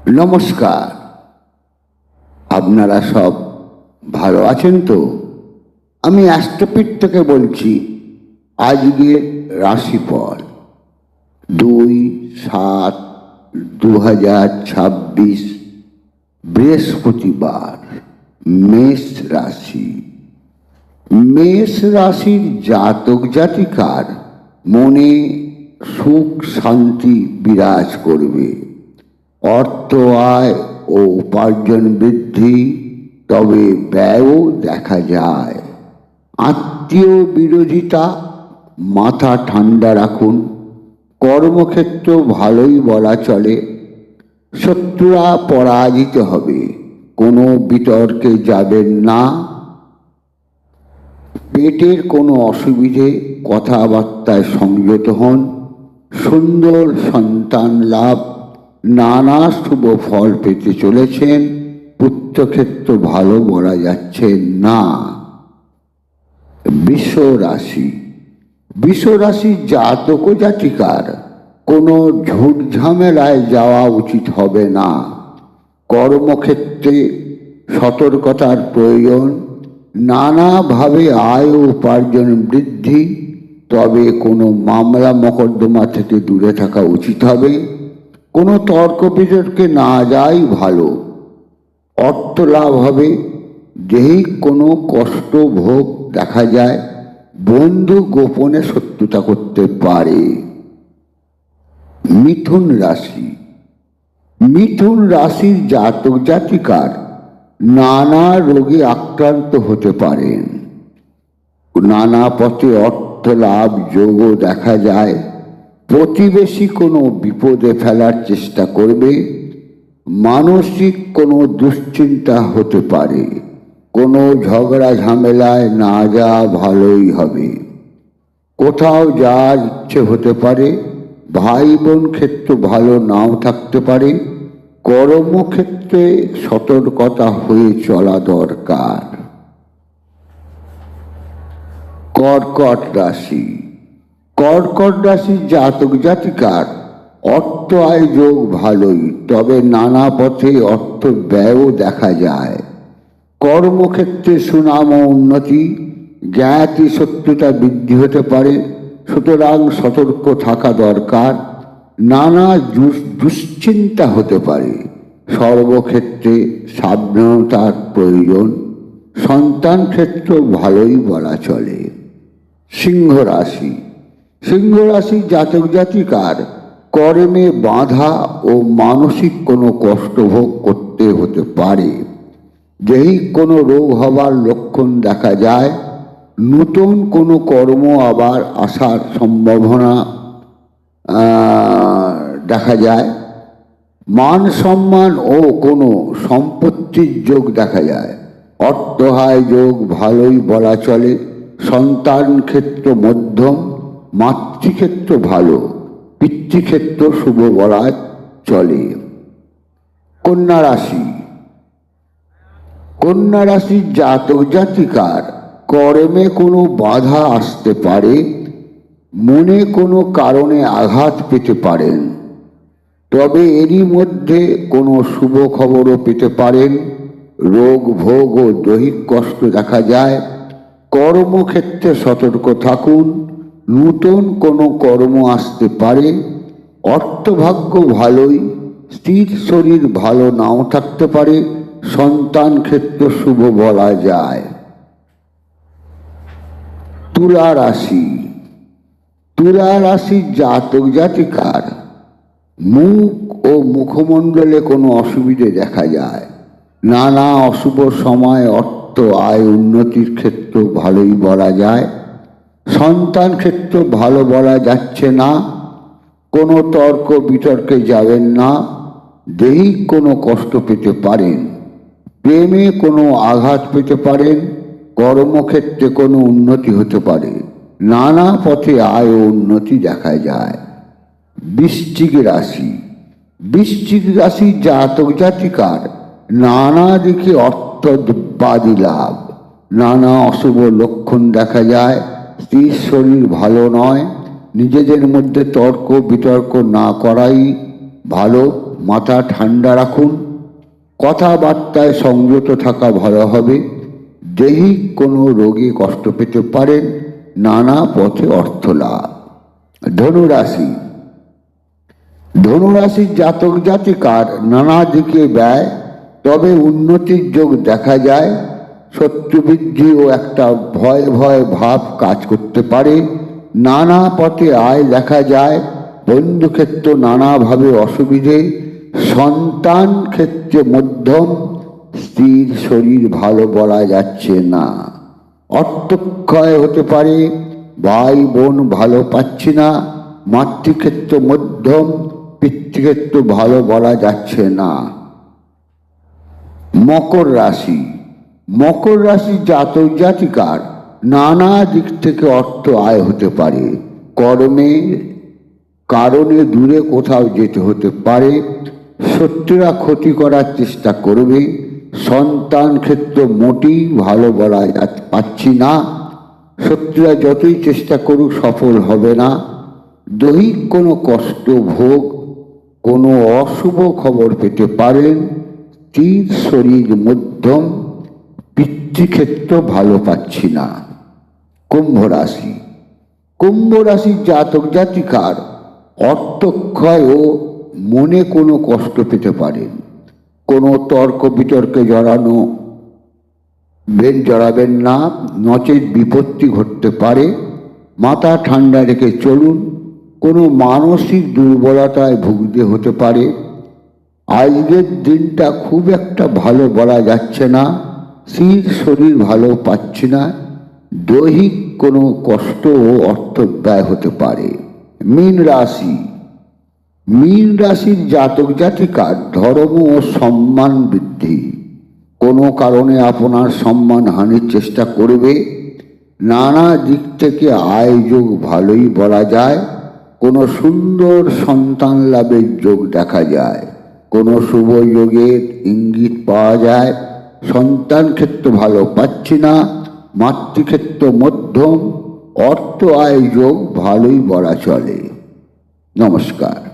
নমস্কার। আপনারা সব ভালো আছেন তো? আমি অ্যাস্ট্রোপিট থেকে বলছি। আজকের রাশিফল 2/7/2026 বৃহস্পতিবার। মেষ রাশি। মেষ রাশির জাতক জাতিকার মনে সুখ শান্তি বিরাজ করবে। অর্থ আয় ও উপার্জন বৃদ্ধি, তবে ব্যয়ও দেখা যায়। আত্মীয় বিরোধিতা, মাথা ঠান্ডা রাখুন। কর্মক্ষেত্র ভালোই বলা চলে। শত্রুরা পরাজিত হবে, কোনো বিতর্কে যাবেন না। পেটের কোনো অসুবিধে, কথাবার্তায় সংযত হন। সুন্দর সন্তান লাভ, নানা শুভ ফল পেতে চলেছেন। পুত্রক্ষেত্র ভালো বলা যাচ্ছে না। বৃষ রাশি। বৃষ রাশির জাতক ও জাতিকার কোনো ঝুট ঝামেলায় যাওয়া উচিত হবে না। কর্মক্ষেত্রে সতর্কতার প্রয়োজন। নানাভাবে আয় ও উপার্জন বৃদ্ধি, তবে কোনো মামলা মকদ্দমা থেকে দূরে থাকা উচিত হবে। কোনো তর্ক বিতর্কে না যাই ভালো। অর্থ লাভ হবে। দৈহিক কোনো কষ্ট ভোগ দেখা যায়। বন্ধু গোপনে শত্রুতা করতে পারে। মিথুন রাশি। মিথুন রাশির জাতক জাতিকার নানা রোগে আক্রান্ত হতে পারেন। নানা পথে অর্থ লাভ যোগও দেখা যায়। প্রতিবেশী কোনো বিপদে ফেলার চেষ্টা করবে। মানসিক কোনো দুশ্চিন্তা হতে পারে। কোনো ঝগড়া ঝামেলায় না যাওয়া ভালোই হবে। কোথাও যাওয়ার ইচ্ছে হতে পারে। ভাই বোন ক্ষেত্র ভালো নাও থাকতে পারে। কর্মক্ষেত্রে সতর্কতা হয়ে চলা দরকার। কর্কট রাশি। কর্কট রাশির জাতক জাতিকার অর্থ আয় যোগ ভালোই, তবে নানা পথে অর্থ ব্যয়ও দেখা যায়। কর্মক্ষেত্রে সুনাম ও উন্নতি, জ্ঞাতি শত্রুতা বৃদ্ধি হতে পারে। সুতরাং সতর্ক থাকা দরকার। নানা দুশ্চিন্তা হতে পারে। সর্বক্ষেত্রে সাবধানতার প্রয়োজন। সন্তান ক্ষেত্র ভালোই বলা চলে। সিংহ রাশি। সিংহ রাশির জাতক জাতিকার কর্মে বাধা ও মানসিক কোনো কষ্ট ভোগ করতে হতে পারে। দৈহিক কোনো রোগ হবার লক্ষণ দেখা যায়। নতুন কোনো কর্ম আবার আসার সম্ভাবনা দেখা যায়। মান সম্মান ও কোনো সম্পত্তির যোগ দেখা যায়। অর্থহায় যোগ ভালোই বলা চলে। সন্তান ক্ষেত্র মধ্যম, মাতৃক্ষেত্র ভালো, পিতৃক্ষেত্র শুভ বলা চলে। কন্যা রাশি। কন্যা রাশির জাতক জাতিকার কর্মে কোনো বাধা আসতে পারে। মনে কোনো কারণে আঘাত পেতে পারেন, তবে এরই মধ্যে কোনো শুভ খবরও পেতে পারেন। রোগ ভোগ ও দৈহিক কষ্ট দেখা যায়। কর্মক্ষেত্রে সতর্ক থাকুন। নতুন কোনো কর্ম আসতে পারে। অর্থভাগ্য ভালোই, স্থির শরীর ভালো নাও থাকতে পারে। সন্তান ক্ষেত্র শুভ বলা যায়। তুলা রাশি। তুলা রাশির জাতক জাতিকার মুখ ও মুখমণ্ডলে কোনো অসুবিধে দেখা যায়। নানা অশুভ সময় অর্থ আয় উন্নতির ক্ষেত্র ভালোই বলা যায়। সন্তান ক্ষেত্র ভালো বলা যাচ্ছে না। কোনো তর্ক বিতর্কে যাবেন না। দৈহিক কোনো কষ্ট পেতে পারেন। প্রেমে কোনো আঘাত পেতে পারেন। কর্মক্ষেত্রে কোনো উন্নতি হতে পারে। নানা পথে আয় ও উন্নতি দেখা যায়। বৃশ্চিক রাশি। বৃশ্চিক রাশির জাতক জাতিকার নানা দিকে অর্থবাদী লাভ। নানা অশুভ লক্ষণ দেখা যায়। স্ত্রীর শরীর ভালো নয়। নিজেদের মধ্যে তর্ক বিতর্ক না করাই ভালো। মাথা ঠান্ডা রাখুন, কথাবার্তায় সংযত থাকা ভালো হবে। দৈহিক কোনো রোগে কষ্ট পেতে পারেন, নানা পথে অর্থ লাভ। ধনুরাশি, ধনুরাশির জাতক জাতিকার নানা দিকে ব্যয়, তবে উন্নতির যোগ দেখা যায়। শত্রুবৃদ্ধি ও একটা ভয় ভয় ভাব কাজ করতে পারে। নানা পথে আয় দেখা যায়। বন্ধুক্ষেত্র নানাভাবে অসুবিধে। সন্তান ক্ষেত্রে মধ্যম। স্ত্রীর শরীর ভালো বলা যাচ্ছে না। অর্থক্ষয় হতে পারে। ভাই বোন ভালো পাচ্ছি না। মাতৃক্ষেত্র মধ্যম। পিতৃক্ষেত্র ভালো বলা যাচ্ছে না। মকর রাশি, মকর রাশির জাতক জাতিকার নানা দিক থেকে অর্থ আয় হতে পারে। কর্মের কারণে দূরে কোথাও যেতে হতে পারে। শত্রুরা ক্ষতি করার চেষ্টা করবে। সন্তান ক্ষেত্র মোটেই ভালো বলা পাচ্ছি না। শত্রুরা যতই চেষ্টা করুক সফল হবে না। দৈহিক কোনো কষ্ট ভোগ, কোনো অশুভ খবর পেতে পারেন। স্ত্রীর শরীর মধ্যম। পিতৃক্ষেত্র ভালো পাচ্ছি না। কুম্ভ রাশি, কুম্ভ রাশির জাতক জাতিকার অর্থক্ষয় ও মনে কোনো কষ্ট পেতে পারেন। কোনো তর্ক বিতর্কে জড়াবেন না, নচেৎ বিপত্তি ঘটতে পারে। মাথা ঠান্ডা রেখে চলুন। কোনো মানসিক দুর্বলতায় ভুগতে হতে পারে। আজকের দিনটা খুব একটা ভালো বলা যাচ্ছে না। স্ত্রীর শরীর ভালো পাচ্ছি না। দৈহিক কোনো কষ্ট ও অর্থ ব্যয় হতে পারে। মীন রাশি, মীন রাশির জাতক জাতিকার ধর্ম ও সম্মান বৃদ্ধি। কোনো কারণে আপনার সম্মান হানির চেষ্টা করবে। নানা দিক থেকে আয় যোগ ভালোই বলা যায়। কোনো সুন্দর সন্তান লাভের যোগ দেখা যায়। কোনো শুভ যোগের ইঙ্গিত পাওয়া যায়। সন্তান ক্ষেত্র ভালো পাচ্ছি না। মাতৃক্ষেত্র মধ্যম। অর্থ আয় যোগ ভালোই বলা চলে। নমস্কার।